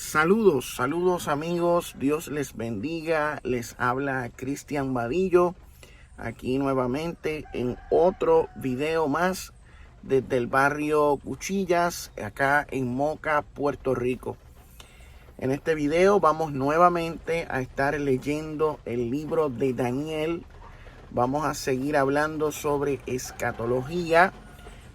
Saludos amigos, Dios les bendiga, les habla Cristian Vadillo, aquí nuevamente en otro video más desde el barrio Cuchillas, acá en Moca, Puerto Rico. En este video vamos nuevamente a estar leyendo el libro de Daniel. Vamos a seguir hablando sobre escatología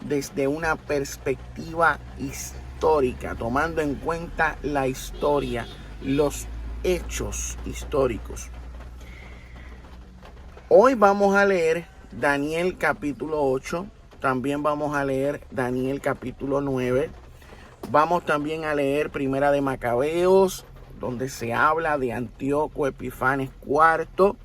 desde una perspectiva histórica, tomando en cuenta la historia, los hechos históricos. Hoy vamos a leer Daniel capítulo 8, también vamos a leer Daniel capítulo 9, vamos también a leer Primera de Macabeos, donde se habla de Antíoco Epifanes IV,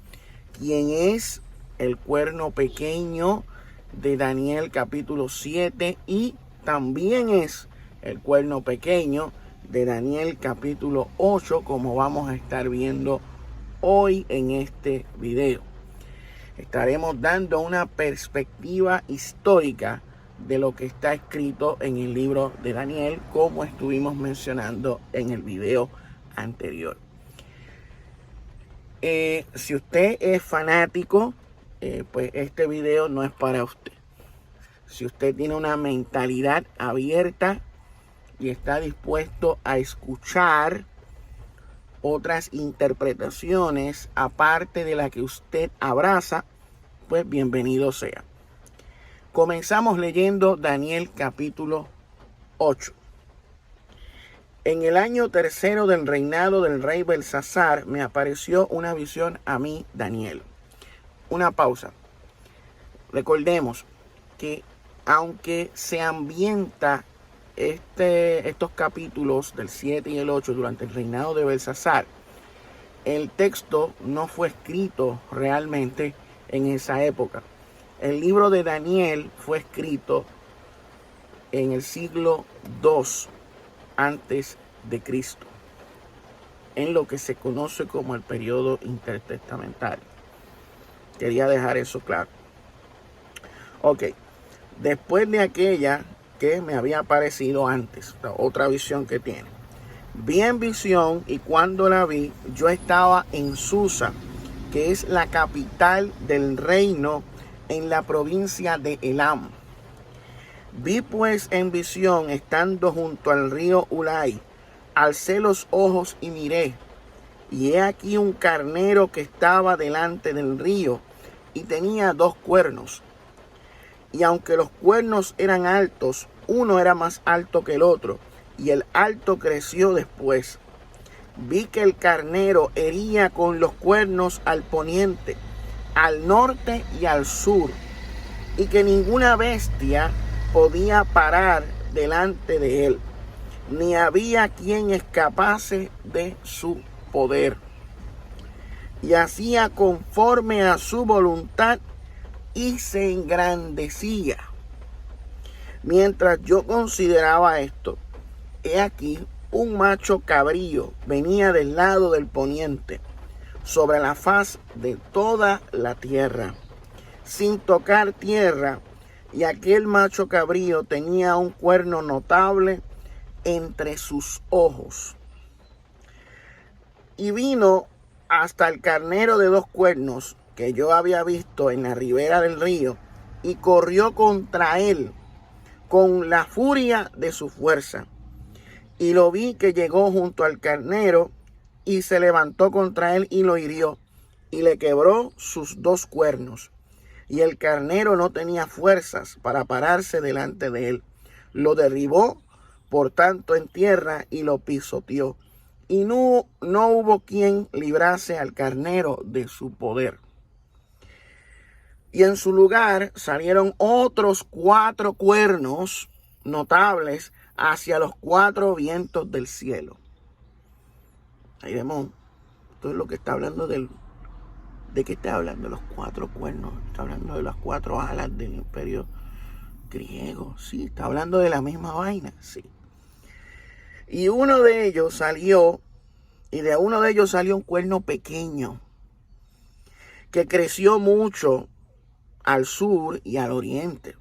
quien es el cuerno pequeño de Daniel capítulo 7 y también es el cuerno pequeño de Daniel capítulo 8, como vamos a estar viendo hoy en este video. Estaremos dando una perspectiva histórica de lo que está escrito en el libro de Daniel, como estuvimos mencionando en el video anterior. Si usted es fanático, pues este video no es para usted. Si usted tiene una mentalidad abierta y está dispuesto a escuchar otras interpretaciones aparte de la que usted abraza, pues bienvenido sea. Comenzamos leyendo Daniel capítulo 8. En el año tercero del reinado del rey Belsasar me apareció una visión a mí, Daniel. Una pausa. Recordemos que aunque se ambienta estos capítulos del 7 y el 8 durante el reinado de Belsasar, el texto no fue escrito realmente en esa época. El libro de Daniel fue escrito en el siglo II antes de Cristo, en lo que se conoce como el periodo intertestamentario. Quería dejar eso claro. Ok, después de aquella que me había aparecido antes, la otra visión que tiene. Vi en visión y cuando la vi, yo estaba en Susa, que es la capital del reino en la provincia de Elam. Vi pues en visión, estando junto al río Ulai, alcé los ojos y miré, y he aquí un carnero que estaba delante del río y tenía 2 cuernos. Y aunque los cuernos eran altos, uno era más alto que el otro, y el alto creció después. Vi que el carnero hería con los cuernos al poniente, al norte y al sur, y que ninguna bestia podía parar delante de él, ni había quien escapase de su poder. Y hacía conforme a su voluntad y se engrandecía. Mientras yo consideraba esto, he aquí un macho cabrío venía del lado del poniente, sobre la faz de toda la tierra, sin tocar tierra, y aquel macho cabrío tenía un cuerno notable entre sus ojos. Y vino hasta el carnero de 2 cuernos que yo había visto en la ribera del río, y corrió contra él con la furia de su fuerza. Y lo vi que llegó junto al carnero y se levantó contra él y lo hirió y le quebró sus 2 cuernos. Y el carnero no tenía fuerzas para pararse delante de él. Lo derribó, por tanto, en tierra y lo pisoteó. Y no hubo quien librase al carnero de su poder. Y en su lugar salieron otros 4 cuernos notables hacia los 4 vientos del cielo. Ahí vemos, esto es lo que está hablando ¿de qué está hablando? Los 4 cuernos, está hablando de las 4 alas del imperio griego. Sí, está hablando de la misma vaina, sí. Y uno de ellos salió, y de uno de ellos salió un cuerno pequeño, que creció mucho al sur y al oriente,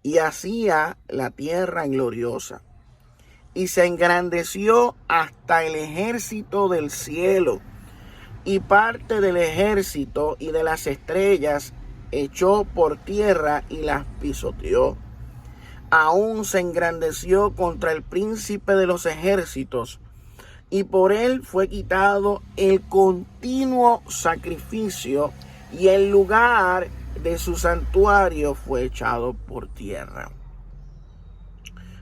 y hacía la tierra gloriosa. y se engrandeció hasta el ejército del cielo, y parte del ejército y de las estrellas echó por tierra y las pisoteó. Aún se engrandeció contra el príncipe de los ejércitos, y por él fue quitado el continuo sacrificio, y el lugar de su santuario fue echado por tierra.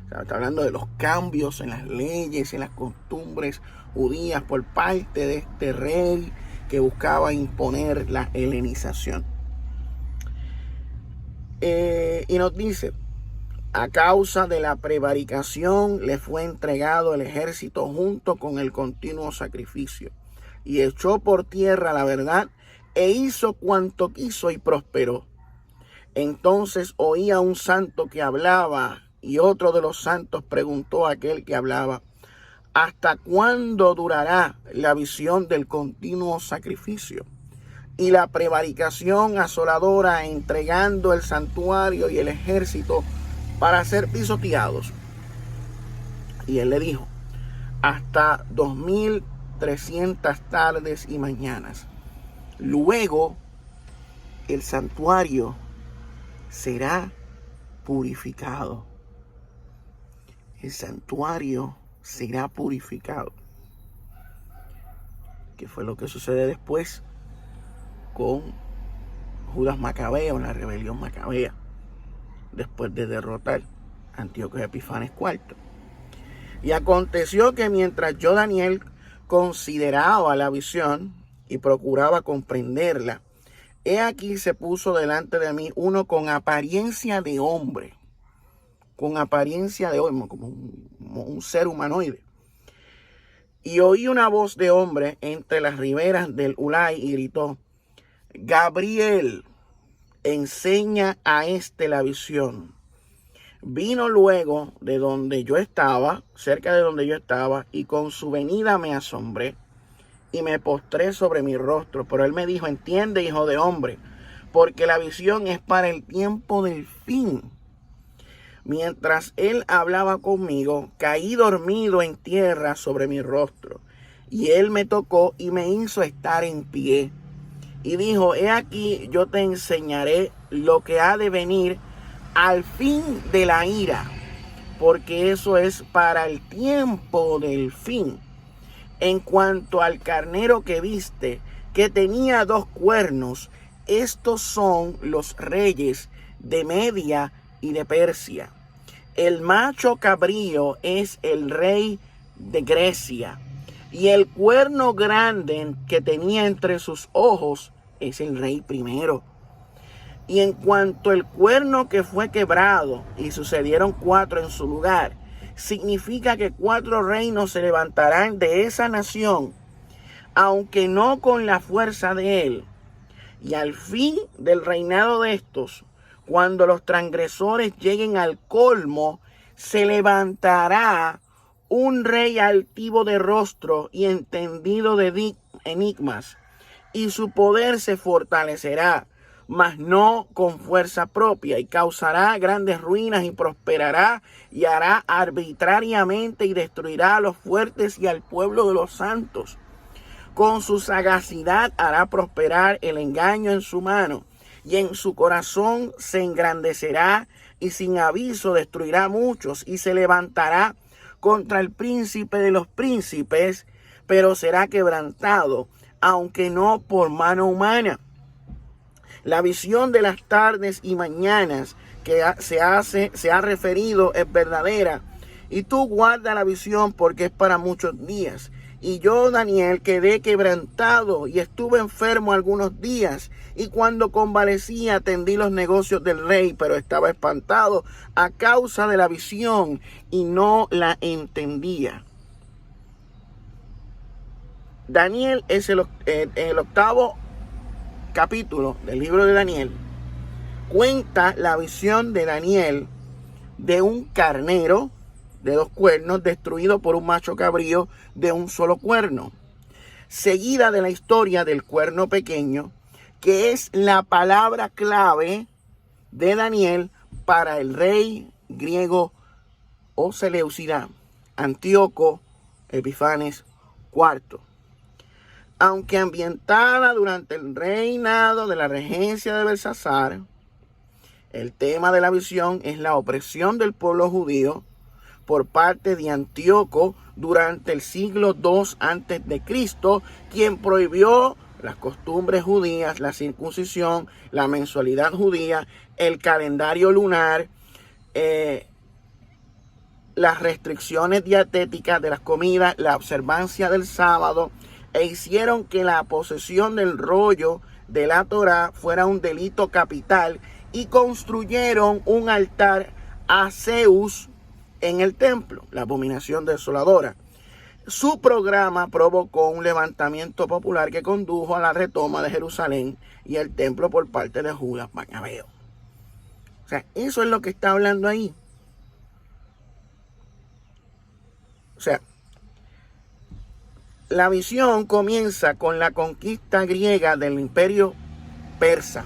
O sea, está hablando de los cambios en las leyes, en las costumbres judías por parte de este rey que buscaba imponer la helenización. Y nos dice: a causa de la prevaricación le fue entregado el ejército junto con el continuo sacrificio, y echó por tierra la verdad, e hizo cuanto quiso y prosperó. Entonces oía un santo que hablaba, y otro de los santos preguntó a aquel que hablaba: ¿hasta cuándo durará la visión del continuo sacrificio y la prevaricación asoladora, entregando el santuario y el ejército para ser pisoteados? Y él le dijo: hasta 2300 tardes y mañanas. Luego el santuario será purificado. El santuario será purificado. ¿Qué fue lo que sucede después con Judas Macabeo en la rebelión macabea, después de derrotar a Antíoco Epifanes IV? Y aconteció que mientras yo, Daniel, consideraba la visión y procuraba comprenderla, he aquí se puso delante de mí uno con apariencia de hombre, como un ser humanoide. Y oí una voz de hombre entre las riberas del Ulai y gritó: Gabriel, enseña a este la visión. Vino luego de donde yo estaba, cerca de donde yo estaba, y con su venida me asombré y me postré sobre mi rostro. Pero él me dijo: entiende, hijo de hombre, porque la visión es para el tiempo del fin. Mientras él hablaba conmigo, caí dormido en tierra sobre mi rostro, y él me tocó y me hizo estar en pie. Y dijo: he aquí, yo te enseñaré lo que ha de venir al fin de la ira, porque eso es para el tiempo del fin. En cuanto al carnero que viste, que tenía 2 cuernos, estos son los reyes de Media y de Persia. El macho cabrío es el rey de Grecia, y el cuerno grande que tenía entre sus ojos es el rey primero. Y en cuanto al cuerno que fue quebrado, y sucedieron 4 en su lugar, significa que 4 reinos se levantarán de esa nación, aunque no con la fuerza de él. Y al fin del reinado de estos, cuando los transgresores lleguen al colmo, se levantará un rey altivo de rostro y entendido de enigmas, y su poder se fortalecerá, mas no con fuerza propia, y causará grandes ruinas y prosperará y hará arbitrariamente y destruirá a los fuertes y al pueblo de los santos. Con su sagacidad hará prosperar el engaño en su mano, y en su corazón se engrandecerá, y sin aviso destruirá a muchos, y se levantará contra el príncipe de los príncipes, pero será quebrantado, aunque no por mano humana. La visión de las tardes y mañanas que se ha referido es verdadera, y tú guarda la visión, porque es para muchos días. Y yo, Daniel, quedé quebrantado y estuve enfermo algunos días, y cuando convalecí atendí los negocios del rey, pero estaba espantado a causa de la visión y no la entendía. Daniel es el 8º capítulo del libro de Daniel. Cuenta la visión de Daniel de un carnero de 2 cuernos destruido por un macho cabrío de un solo cuerno, seguida de la historia del cuerno pequeño, que es la palabra clave de Daniel para el rey griego o Seleucidá, Antíoco Epifanes IV. Aunque ambientada durante el reinado de la regencia de Belsasar, el tema de la visión es la opresión del pueblo judío por parte de Antíoco durante el siglo II a.C., quien prohibió las costumbres judías, la circuncisión, la mensualidad judía, el calendario lunar, las restricciones dietéticas de las comidas, la observancia del sábado, e hicieron que la posesión del rollo de la Torá fuera un delito capital, y construyeron un altar a Zeus en el templo, la abominación desoladora. Su programa provocó un levantamiento popular que condujo a la retoma de Jerusalén y el templo por parte de Judas Macabeo. O sea, eso es lo que está hablando ahí. O sea, la visión comienza con la conquista griega del imperio persa.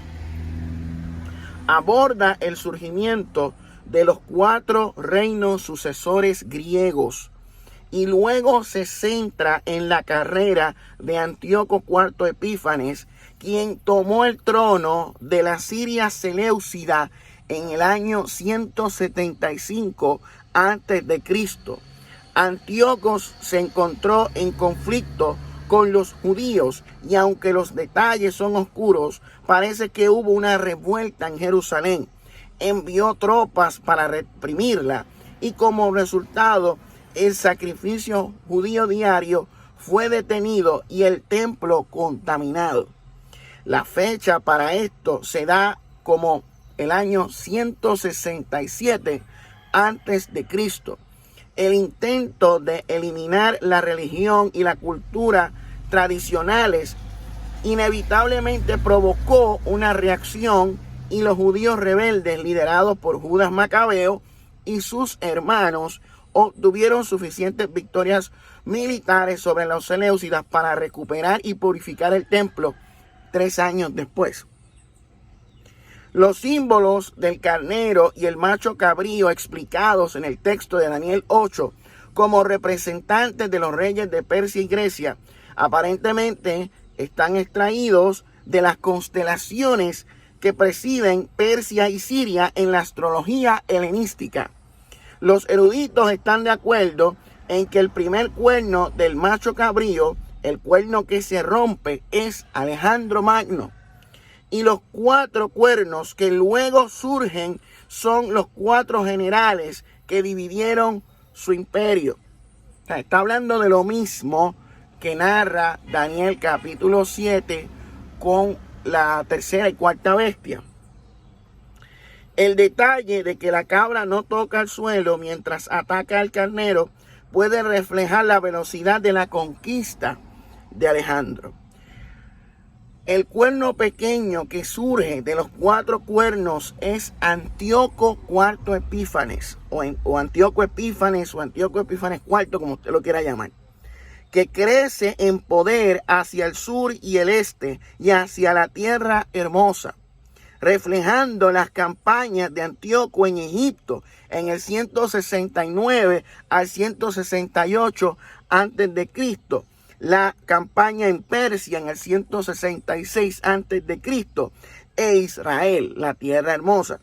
Aborda el surgimiento de los 4 reinos sucesores griegos y luego se centra en la carrera de Antíoco IV Epífanes, quien tomó el trono de la Siria Seleucida en el año 175 a.C. Antíoco se encontró en conflicto con los judíos, y aunque los detalles son oscuros, parece que hubo una revuelta en Jerusalén. Envió tropas para reprimirla, y como resultado el sacrificio judío diario fue detenido y el templo contaminado. La fecha para esto se da como el año 167 a.C. El intento de eliminar la religión y la cultura tradicionales inevitablemente provocó una reacción, y los judíos rebeldes liderados por Judas Macabeo y sus hermanos obtuvieron suficientes victorias militares sobre los seleucidas para recuperar y purificar el templo 3 años después. Los símbolos del carnero y el macho cabrío explicados en el texto de Daniel 8 como representantes de los reyes de Persia y Grecia aparentemente están extraídos de las constelaciones que presiden Persia y Siria en la astrología helenística. Los eruditos están de acuerdo en que el primer cuerno del macho cabrío, el cuerno que se rompe, es Alejandro Magno. Y los 4 cuernos que luego surgen son los 4 generales que dividieron su imperio. O sea, está hablando de lo mismo que narra Daniel capítulo 7 con la tercera y cuarta bestia. El detalle de que la cabra no toca el suelo mientras ataca al carnero puede reflejar la velocidad de la conquista de Alejandro. El cuerno pequeño que surge de los 4 cuernos es Antíoco IV Epífanes, o Antíoco Epífanes, o Antíoco Epífanes IV, como usted lo quiera llamar, que crece en poder hacia el sur y el este y hacia la tierra hermosa, reflejando las campañas de Antíoco en Egipto en el 169 al 168 a.C., la campaña en Persia en el 166 a.C. e Israel, la tierra hermosa.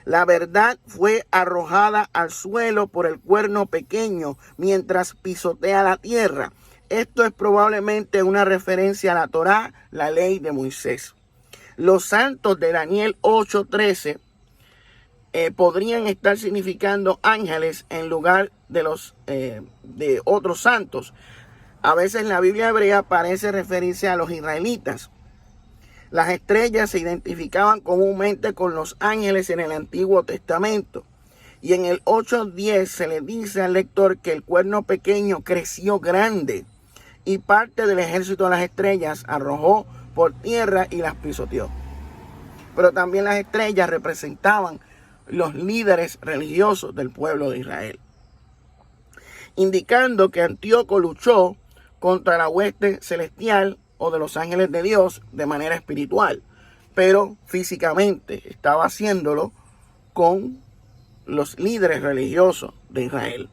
La verdad fue arrojada al suelo por el cuerno pequeño mientras pisotea la tierra. Esto es probablemente una referencia a la Torá, la ley de Moisés. Los santos de Daniel 8:13 podrían estar significando ángeles en lugar de otros santos. A veces en la Biblia hebrea parece referirse a los israelitas. Las estrellas se identificaban comúnmente con los ángeles en el Antiguo Testamento. Y en el 8:10 se le dice al lector que el cuerno pequeño creció grande y parte del ejército de las estrellas arrojó por tierra y las pisoteó. Pero también las estrellas representaban los líderes religiosos del pueblo de Israel, indicando que Antíoco luchó contra la hueste celestial o de los ángeles de Dios de manera espiritual, pero físicamente estaba haciéndolo con los líderes religiosos de Israel.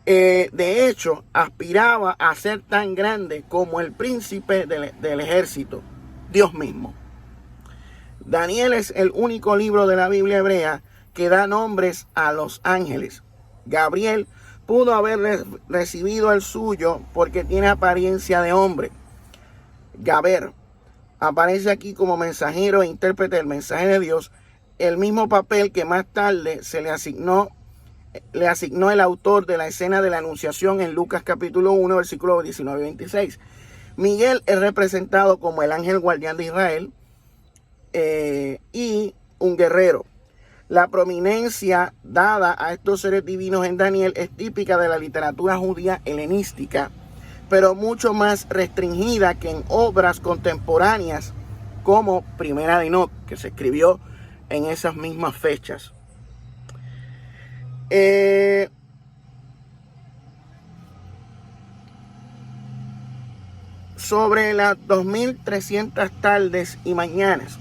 De hecho, aspiraba a ser tan grande como el príncipe del ejército, Dios mismo. Daniel es el único libro de la Biblia hebrea que da nombres a los ángeles. Gabriel pudo haber recibido el suyo porque tiene apariencia de hombre. Gaber aparece aquí como mensajero e intérprete del mensaje de Dios, el mismo papel que más tarde se le asignó el autor de la escena de la Anunciación en Lucas capítulo 1, versículos 19 y 26. Miguel es representado como el ángel guardián de Israel y un guerrero. La prominencia dada a estos seres divinos en Daniel es típica de la literatura judía helenística, pero mucho más restringida que en obras contemporáneas como Primera de Enoc, que se escribió en esas mismas fechas. Sobre las 2300 tardes y mañanas.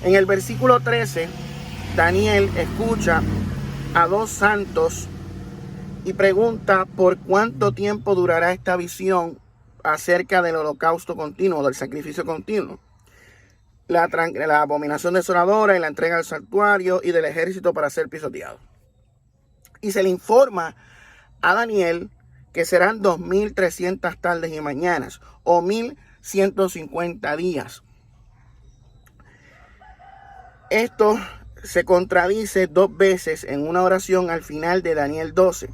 En el versículo 13, Daniel escucha a dos santos y pregunta por cuánto tiempo durará esta visión acerca del holocausto continuo, del sacrificio continuo, la abominación desoladora y la entrega del santuario y del ejército para ser pisoteado. Y se le informa a Daniel que serán 2300 tardes y mañanas o 1150 días. Esto se contradice dos veces en una oración al final de Daniel 12,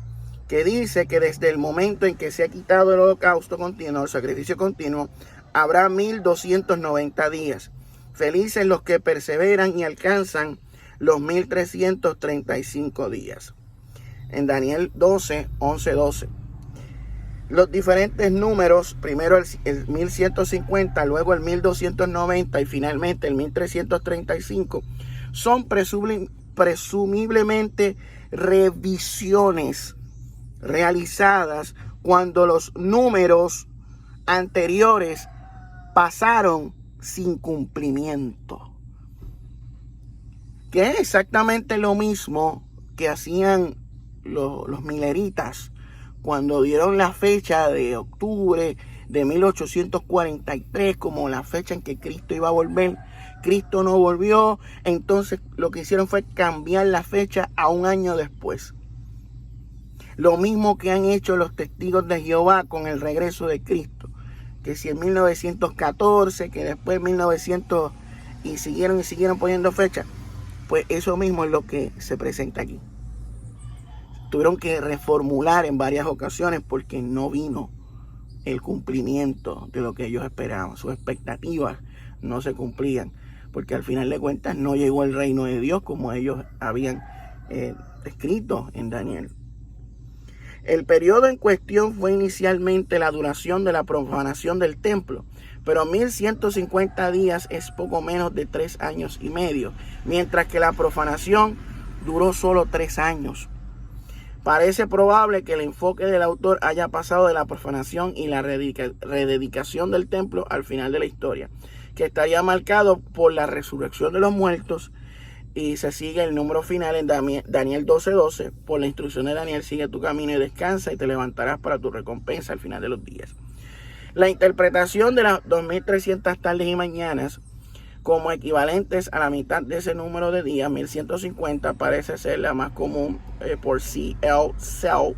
que dice que desde el momento en que se ha quitado el holocausto continuo, el sacrificio continuo, habrá 1290 días. Felices los que perseveran y alcanzan los 1335 días. En Daniel 12, 11, 12. Los diferentes números, primero el 1150, luego el 1290 y finalmente el 1335, son presumiblemente revisiones realizadas cuando los números anteriores pasaron sin cumplimiento. Que es exactamente lo mismo que hacían los mileritas cuando dieron la fecha de octubre de 1843 como la fecha en que Cristo iba a volver. Cristo no volvió, entonces lo que hicieron fue cambiar la fecha a un año después. Lo mismo que han hecho los testigos de Jehová con el regreso de Cristo, que si en 1914, que después 1900 y siguieron poniendo fecha, pues eso mismo es lo que se presenta aquí. Tuvieron que reformular en varias ocasiones porque no vino el cumplimiento de lo que ellos esperaban. Sus expectativas no se cumplían, porque al final de cuentas no llegó el reino de Dios como ellos habían escrito en Daniel. El periodo en cuestión fue inicialmente la duración de la profanación del templo, pero 1150 días es poco menos de 3 años y medio, mientras que la profanación duró solo 3 años. Parece probable que el enfoque del autor haya pasado de la profanación y la rededicación del templo al final de la historia, que estaría marcado por la resurrección de los muertos, y se sigue el número final en Daniel 12:12. Por la instrucción de Daniel, sigue tu camino y descansa y te levantarás para tu recompensa al final de los días. La interpretación de las 2300 tardes y mañanas como equivalentes a la mitad de ese número de días, 1150, parece ser la más común por C.L. Sell,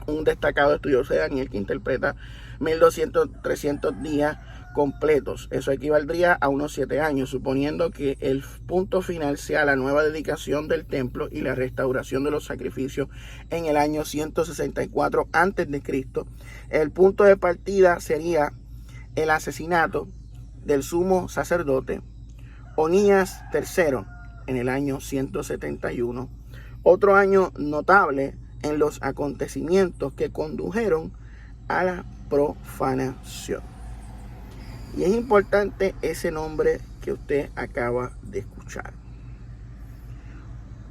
un destacado estudioso de Daniel que interpreta 1200-300 días completos. Eso equivaldría a unos 7 años, suponiendo que el punto final sea la nueva dedicación del templo y la restauración de los sacrificios en el año 164 a.C. El punto de partida sería el asesinato del sumo sacerdote Onías III en el año 171. Otro año notable en los acontecimientos que condujeron a la profanación. Y es importante ese nombre que usted acaba de escuchar.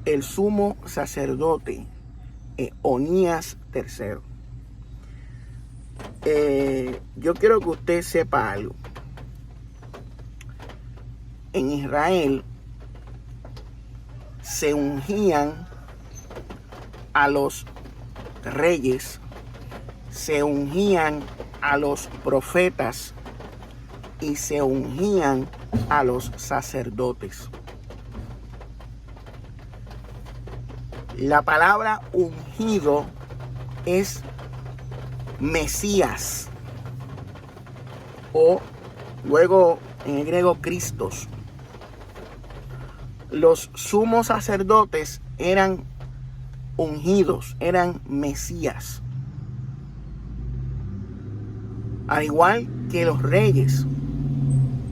El sumo sacerdote Onías III. Yo quiero que usted sepa algo. En Israel se ungían a los reyes se ungían a los profetas y se ungían a los sacerdotes. La palabra ungido es Mesías, o luego en el griego Cristos. Los sumos sacerdotes eran ungidos, eran Mesías. Al igual que los reyes,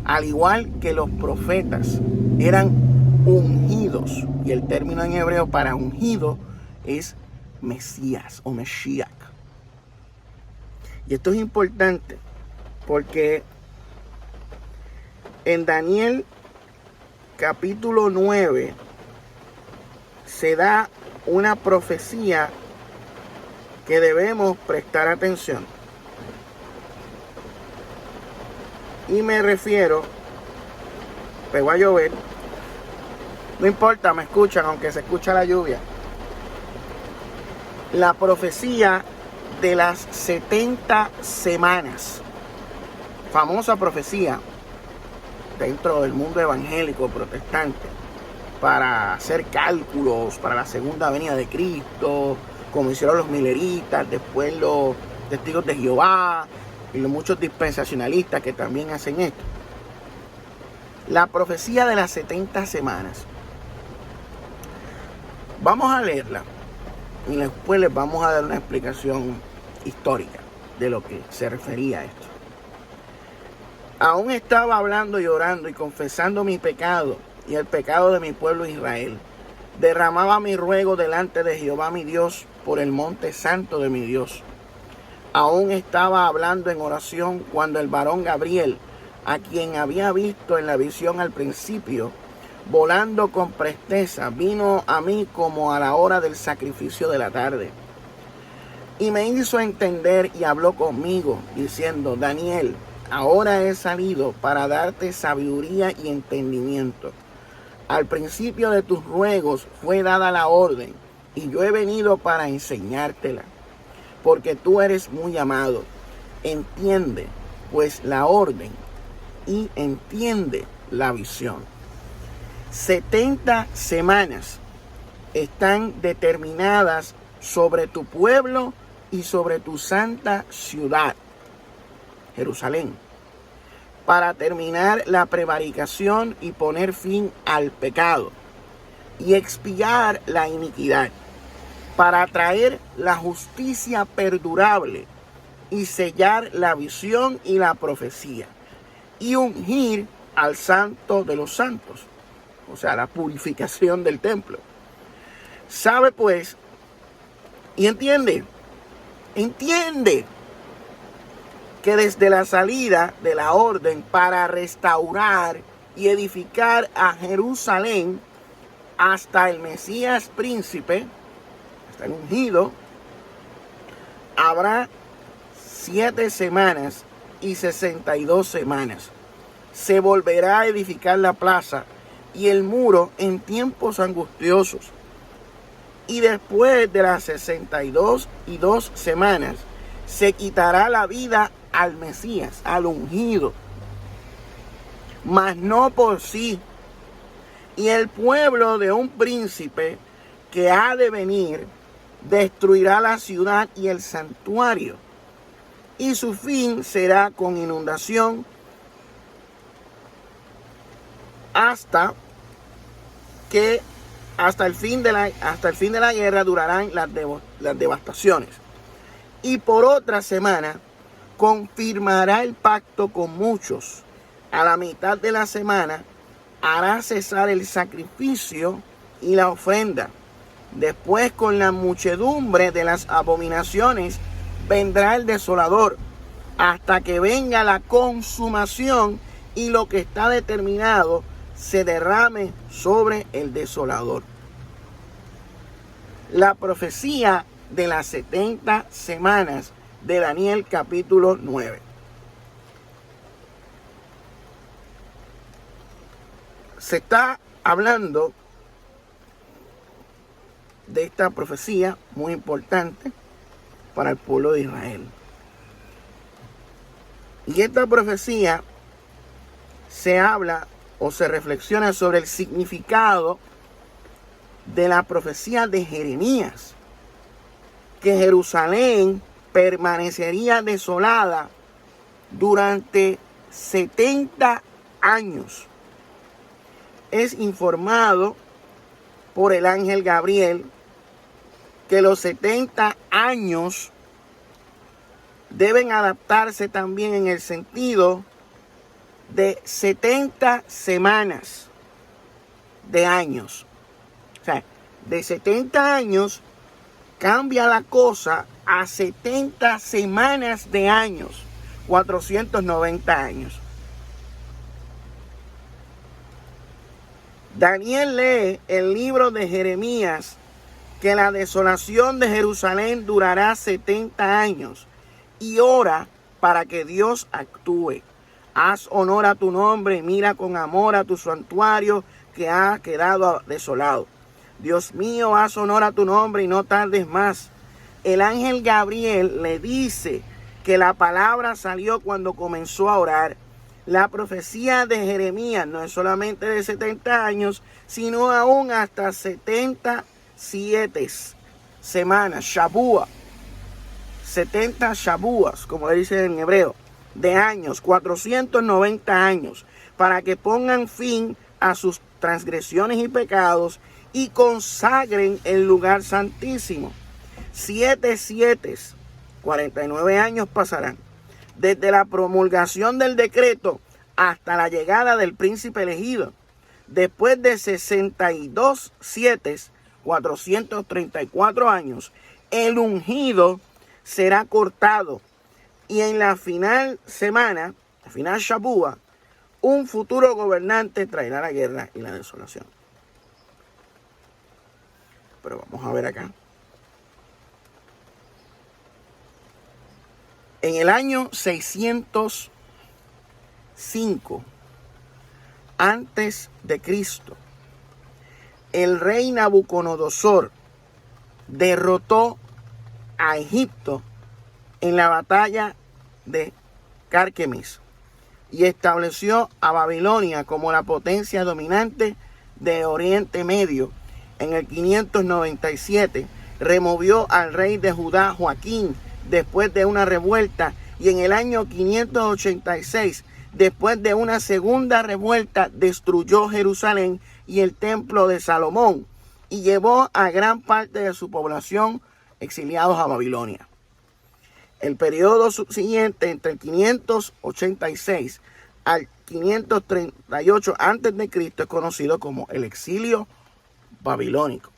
al igual que los profetas, eran ungidos. Y el término en hebreo para ungido es Mesías o Mesías. Y esto es importante porque en Daniel capítulo 9 se da una profecía que debemos prestar atención. Y me refiero, pegó a llover, no importa, me escuchan, aunque se escucha la lluvia. La profecía de las 70 semanas, famosa profecía dentro del mundo evangélico protestante, para hacer cálculos para la segunda venida de Cristo, como hicieron los mileritas, después los testigos de Jehová y los muchos dispensacionalistas que también hacen esto. La profecía de las 70 semanas. Vamos a leerla y después les vamos a dar una explicación histórica de lo que se refería a esto. Aún estaba hablando y orando y confesando mi pecado y el pecado de mi pueblo Israel. Derramaba mi ruego delante de Jehová mi Dios por el monte santo de mi Dios. Aún estaba hablando en oración cuando el varón Gabriel, a quien había visto en la visión al principio, volando con presteza, vino a mí como a la hora del sacrificio de la tarde. Y me hizo entender y habló conmigo, diciendo: Daniel, ahora he salido para darte sabiduría y entendimiento. Al principio de tus ruegos fue dada la orden, y yo he venido para enseñártela, porque tú eres muy amado. Entiende, pues, la orden, y entiende la visión. 70 semanas están determinadas sobre tu pueblo y sobre tu santa ciudad, Jerusalén, para terminar la prevaricación y poner fin al pecado y expiar la iniquidad, para traer la justicia perdurable y sellar la visión y la profecía y ungir al santo de los santos, o sea, la purificación del templo. Sabe pues y entiende que desde la salida de la orden para restaurar y edificar a Jerusalén hasta el Mesías príncipe, hasta el ungido, habrá 7 semanas y 62 semanas. Se volverá a edificar la plaza y el muro en tiempos angustiosos. Y después de las 62 semanas, se quitará la vida al Mesías, al ungido, mas no por sí. Y el pueblo de un príncipe que ha de venir destruirá la ciudad y el santuario, y su fin será con inundación hasta el fin de la guerra durarán las devastaciones. Y por otra semana confirmará el pacto con muchos. A la mitad de la semana hará cesar el sacrificio y la ofrenda. Después, con la muchedumbre de las abominaciones, vendrá el desolador, hasta que venga la consumación y lo que está determinado se derrame sobre el desolador. La profecía de las 70 semanas de Daniel capítulo 9. Se está hablando de esta profecía muy importante para el pueblo de Israel. Y esta profecía se habla o se reflexiona sobre el significado de la profecía de Jeremías, que Jerusalén permanecería desolada durante 70 años. Es informado por el ángel Gabriel que los 70 años deben adaptarse también en el sentido de 70 semanas de años. O sea, de 70 años cambia la cosa a 70 semanas de años, 490 años. Daniel lee el libro de Jeremías que la desolación de Jerusalén durará 70 años y ora para que Dios actúe. Haz honor a tu nombre, mira con amor a tu santuario que ha quedado desolado. Dios mío, haz honor a tu nombre y no tardes más. El ángel Gabriel le dice que la palabra salió cuando comenzó a orar. La profecía de Jeremías no es solamente de 70 años, sino aún hasta 77 semanas, Shabúa, 70 Shabúas, como le dicen en hebreo, de años, 490 años, para que pongan fin a sus transgresiones y pecados y consagren el lugar santísimo. 49 años pasarán desde la promulgación del decreto hasta la llegada del príncipe elegido. Después de 434 años, el ungido será cortado y en la final semana, la final Shabúa, un futuro gobernante traerá la guerra y la desolación. Pero vamos a ver acá. En el año 605 antes de Cristo, el rey Nabucodonosor derrotó a Egipto en la batalla de Carquemis y estableció a Babilonia como la potencia dominante de Oriente Medio. En el 597 removió al rey de Judá Joaquín después de una revuelta, y en el año 586, después de una segunda revuelta, destruyó Jerusalén y el templo de Salomón y llevó a gran parte de su población exiliados a Babilonia. El periodo subsiguiente entre el 586 al 538 a.C. es conocido como el exilio babilónico.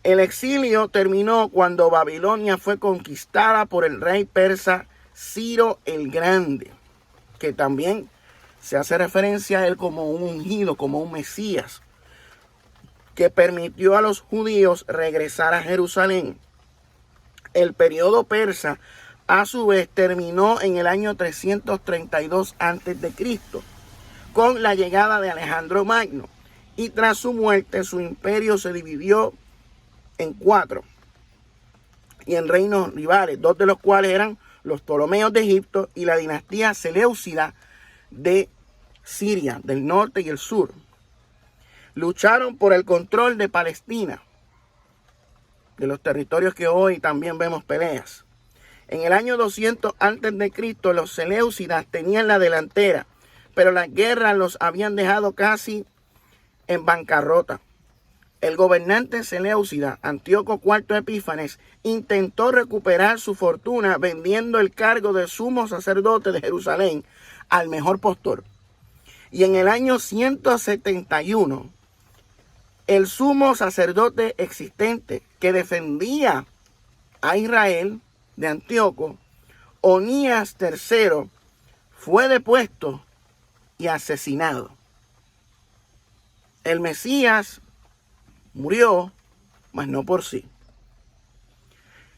El exilio terminó cuando Babilonia fue conquistada por el rey persa Ciro el Grande, que también se hace referencia a él como un ungido, como un Mesías, que permitió a los judíos regresar a Jerusalén. El periodo persa, a su vez, terminó en el año 332 a.C., con la llegada de Alejandro Magno, y tras su muerte su imperio se dividió en 4 y en reinos rivales, 2 de los cuales eran los Ptolomeos de Egipto y la dinastía Seleucida de Siria, del norte y el sur. Lucharon por el control de Palestina, de los territorios que hoy también vemos peleas. En el año 200 a.C., los Seleucidas tenían la delantera, pero las guerras los habían dejado casi en bancarrota. El gobernante Seleucida, Antíoco IV Epífanes, intentó recuperar su fortuna vendiendo el cargo de sumo sacerdote de Jerusalén al mejor postor. Y en el año 171, el sumo sacerdote existente que defendía a Israel de Antíoco, Onías III, fue depuesto y asesinado. El Mesías murió, mas no por sí.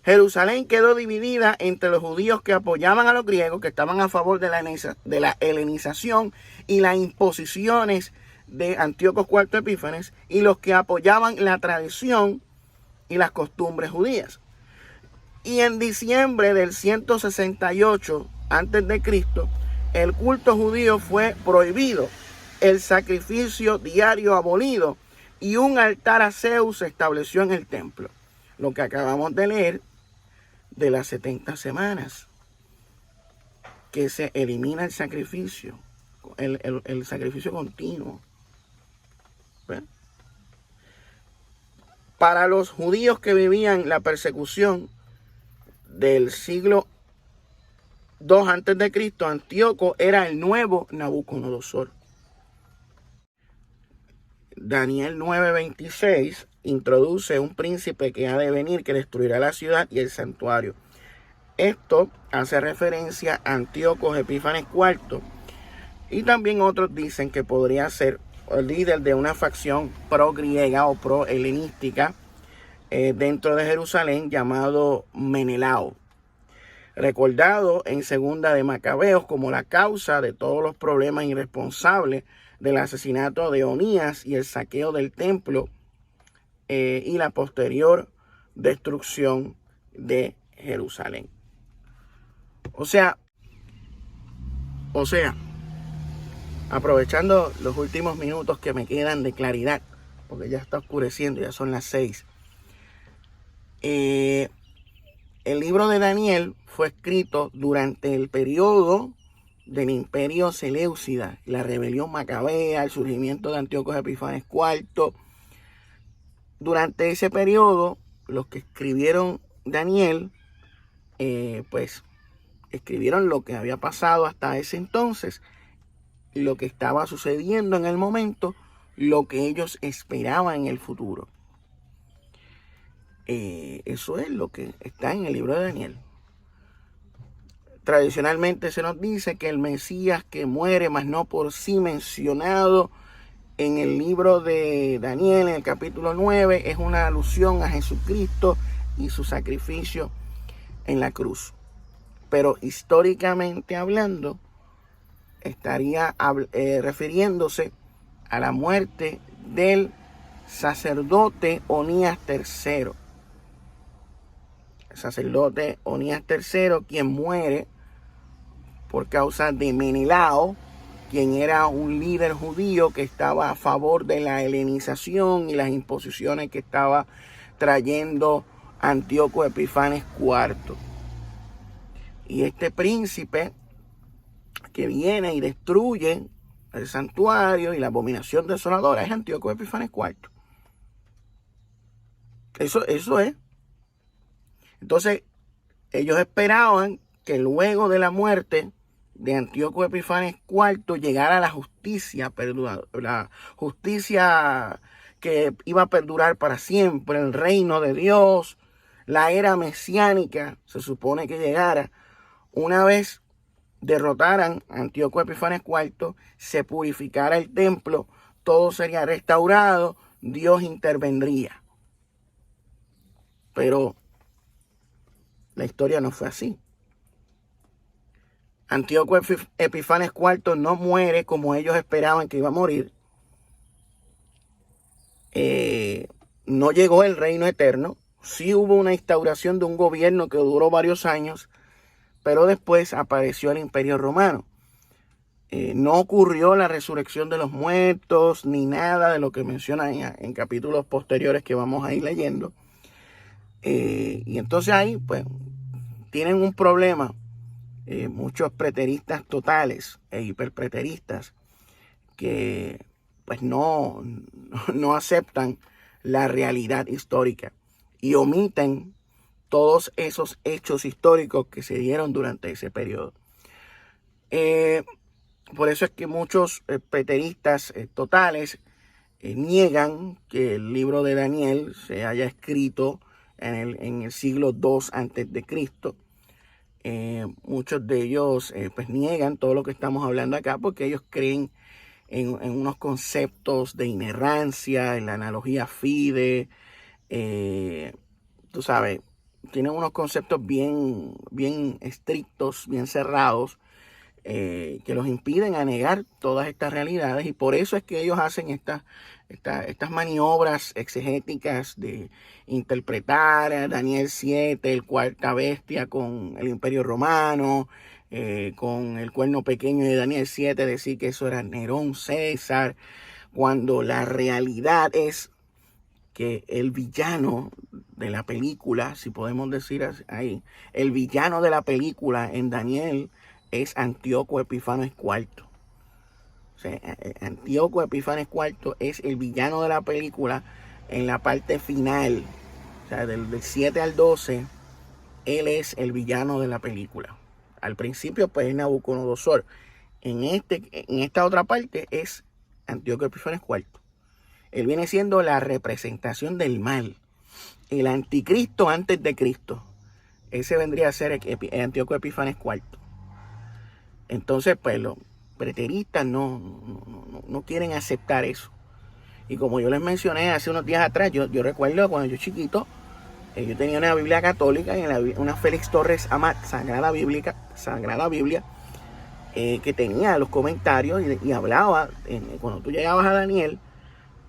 Jerusalén quedó dividida entre los judíos que apoyaban a los griegos, que estaban a favor de la helenización y las imposiciones de Antíoco IV Epífanes, y los que apoyaban la tradición y las costumbres judías. Y en diciembre del 168 a.C., el culto judío fue prohibido, el sacrificio diario abolido y un altar a Zeus se estableció en el templo. Lo que acabamos de leer de las 70 semanas, que se elimina el sacrificio, el sacrificio continuo. ¿Ven? Para los judíos que vivían la persecución del siglo II a.C., Antíoco era el nuevo Nabucodonosor. Daniel 9:26 introduce un príncipe que ha de venir, que destruirá la ciudad y el santuario. Esto hace referencia a Antíoco Epífanes IV, y también otros dicen que podría ser el líder de una facción pro-griega o pro-helenística dentro de Jerusalén, llamado Menelao, recordado en Segunda de Macabeos como la causa de todos los problemas irresponsables del asesinato de Onías y el saqueo del templo y la posterior destrucción de Jerusalén. O sea, aprovechando los últimos minutos que me quedan de claridad, porque ya está oscureciendo, ya son las 6. El libro de Daniel fue escrito durante el periodo del imperio Seleucida, la rebelión macabea, el surgimiento de Antíoco Epífanes IV. Durante ese periodo, los que escribieron Daniel, pues escribieron lo que había pasado hasta ese entonces, lo que estaba sucediendo en el momento, lo que ellos esperaban en el futuro. Eso es lo que está en el libro de Daniel. Tradicionalmente se nos dice que el Mesías que muere, mas no por sí, mencionado en el libro de Daniel, en el capítulo 9, es una alusión a Jesucristo y su sacrificio en la cruz. Pero históricamente hablando, estaría refiriéndose a la muerte del sacerdote Onías III. El sacerdote Onías III, quien muere por causa de Menelao, quien era un líder judío que estaba a favor de la helenización y las imposiciones que estaba trayendo Antíoco Epífanes IV. Y este príncipe que viene y destruye el santuario y la abominación desoladora es Antíoco Epífanes IV. Eso es. Entonces, ellos esperaban que luego de la muerte de Antíoco Epífanes IV llegara la justicia, la justicia que iba a perdurar para siempre, el reino de Dios, la era mesiánica, se supone que llegara. Una vez derrotaran a Antíoco Epífanes IV, se purificara el templo, todo sería restaurado, Dios intervendría. Pero la historia no fue así. Antíoco Epífanes IV no muere como ellos esperaban que iba a morir. No llegó el reino eterno. Sí hubo una instauración de un gobierno que duró varios años, pero después apareció el Imperio Romano. No ocurrió la resurrección de los muertos, ni nada de lo que menciona en capítulos posteriores que vamos a ir leyendo. Y entonces ahí, pues, tienen un problema. Muchos preteristas totales e hiperpreteristas que pues no aceptan la realidad histórica y omiten todos esos hechos históricos que se dieron durante ese periodo. Por eso es que muchos preteristas totales niegan que el libro de Daniel se haya escrito en el siglo II a.C. Muchos de ellos pues niegan todo lo que estamos hablando acá porque ellos creen en unos conceptos de inerrancia, en la analogía fide. Tú sabes, tienen unos conceptos bien estrictos, bien cerrados, que los impiden a negar todas estas realidades, y por eso es que ellos hacen estas maniobras exegéticas de interpretar a Daniel 7, el cuarta bestia, con el Imperio Romano, con el cuerno pequeño de Daniel 7, decir que eso era Nerón, César, cuando la realidad es que el villano de la película, si podemos decir ahí, el villano de la película en Daniel es Antíoco Epífanes IV. O sea, Antíoco Epífanes IV es el villano de la película en la parte final. O sea, del 7 al 12, él es el villano de la película. Al principio, pues, es Nabucodonosor. En esta otra parte es Antíoco Epífanes IV. Él viene siendo la representación del mal. El anticristo antes de Cristo. Ese vendría a ser Antíoco Epífanes IV. Entonces, pues, los preteristas no quieren aceptar eso. Y como yo les mencioné hace unos días atrás, yo recuerdo cuando yo chiquito, yo tenía una Biblia católica, una Félix Torres Amat, Sagrada Biblia, que tenía los comentarios y hablaba, cuando tú llegabas a Daniel,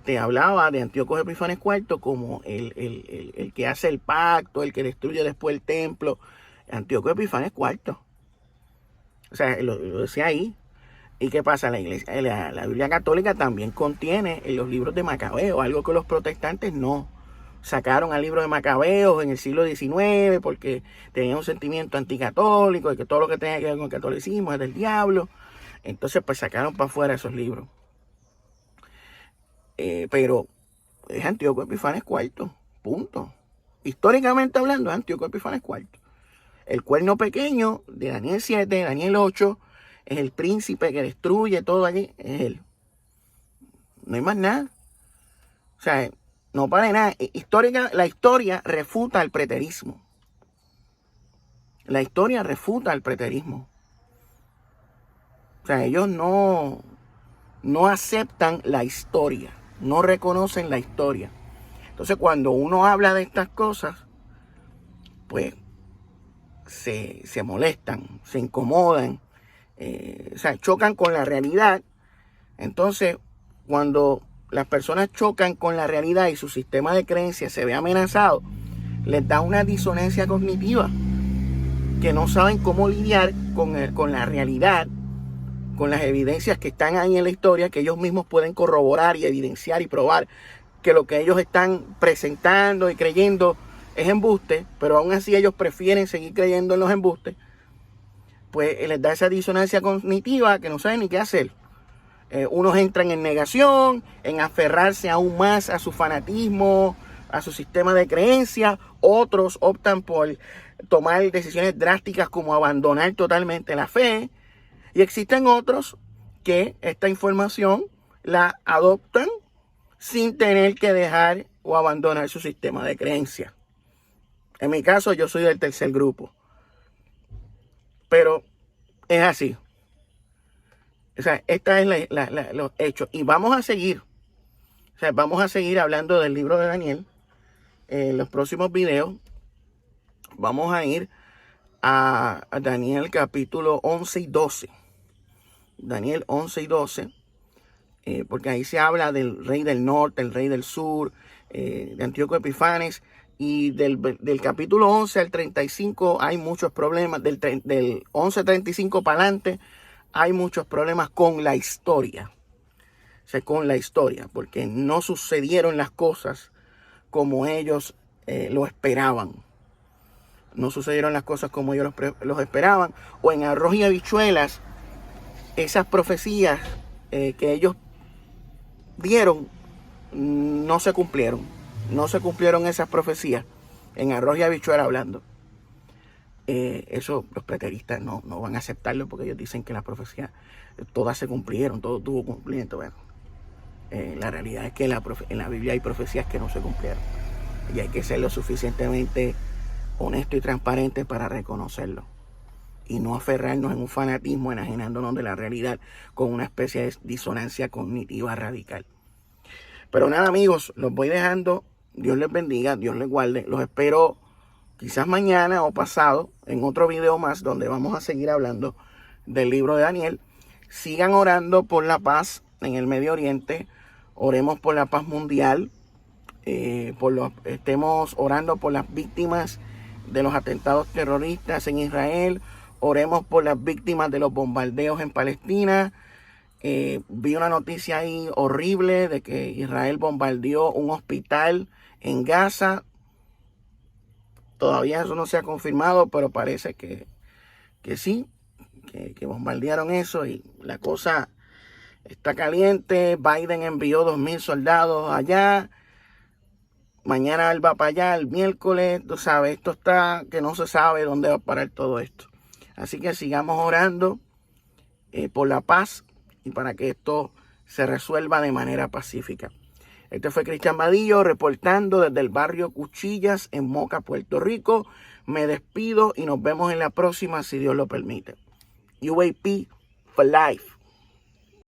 te hablaba de Antíoco Epífanes IV como el que hace el pacto, el que destruye después el templo. Antíoco Epífanes IV. O sea, lo decía ahí. ¿Y qué pasa? La Biblia católica también contiene los libros de Macabeo, algo que los protestantes no sacaron al libro de Macabeos en el siglo XIX porque tenían un sentimiento anticatólico, de que todo lo que tenga que ver con el catolicismo es del diablo. Entonces, pues sacaron para afuera esos libros. Pero es Antíoco Epífanes IV, punto. Históricamente hablando, es Antíoco Epífanes IV. El cuerno pequeño de Daniel 7, Daniel 8, es el príncipe que destruye todo allí, es él. No hay más nada. O sea, no para nada. La historia refuta el preterismo. La historia refuta el preterismo. O sea, ellos no aceptan la historia, no reconocen la historia. Entonces, cuando uno habla de estas cosas, pues se molestan, se incomodan, o sea, chocan con la realidad. Entonces, cuando las personas chocan con la realidad y su sistema de creencias se ve amenazado, les da una disonancia cognitiva, que no saben cómo lidiar con la realidad, con las evidencias que están ahí en la historia, que ellos mismos pueden corroborar y evidenciar y probar que lo que ellos están presentando y creyendo es embuste, pero aún así ellos prefieren seguir creyendo en los embustes. Pues les da esa disonancia cognitiva que no saben ni qué hacer. Unos entran en negación, en aferrarse aún más a su fanatismo, a su sistema de creencias. Otros optan por tomar decisiones drásticas como abandonar totalmente la fe. Y existen otros que esta información la adoptan sin tener que dejar o abandonar su sistema de creencias. En mi caso, yo soy del tercer grupo. Pero es así. O sea, esta es los hechos. Y vamos a seguir. O sea, vamos a seguir hablando del libro de Daniel. En los próximos videos vamos a ir a Daniel capítulo 11 y 12. Daniel 11 y 12. Porque ahí se habla del rey del norte, el rey del sur, de Antíoco Epífanes. Y del capítulo 11 al 35 hay muchos problemas. Del 11:35 para adelante hay muchos problemas con la historia. O sea, con la historia. Porque no sucedieron las cosas como ellos lo esperaban. No sucedieron las cosas como ellos los esperaban. O en arroz y habichuelas, esas profecías que ellos dieron no se cumplieron. No se cumplieron esas profecías en arroz y habichuela hablando. Eso los preteristas no van a aceptarlo porque ellos dicen que las profecías todas se cumplieron, todo tuvo cumplimiento. Bueno, la realidad es que en la Biblia hay profecías que no se cumplieron. Y hay que ser lo suficientemente honesto y transparente para reconocerlo. Y no aferrarnos en un fanatismo, enajenándonos de la realidad con una especie de disonancia cognitiva radical. Pero nada, amigos, los voy dejando. Dios les bendiga, Dios les guarde. Los espero quizás mañana o pasado en otro video más donde vamos a seguir hablando del libro de Daniel. Sigan orando por la paz en el Medio Oriente. Oremos por la paz mundial. Estemos orando por las víctimas de los atentados terroristas en Israel. Oremos por las víctimas de los bombardeos en Palestina. Vi una noticia ahí horrible de que Israel bombardeó un hospital en Gaza. Todavía eso no se ha confirmado, pero parece que sí, que bombardearon eso y la cosa está caliente. Biden envió 2,000 soldados allá. Mañana él va para allá, el miércoles. Tú sabes, esto está que no se sabe dónde va a parar todo esto. Así que sigamos orando por la paz y para que esto se resuelva de manera pacífica. Este fue Cristian Vadillo reportando desde el barrio Cuchillas en Moca, Puerto Rico. Me despido y nos vemos en la próxima si Dios lo permite. UAP for life.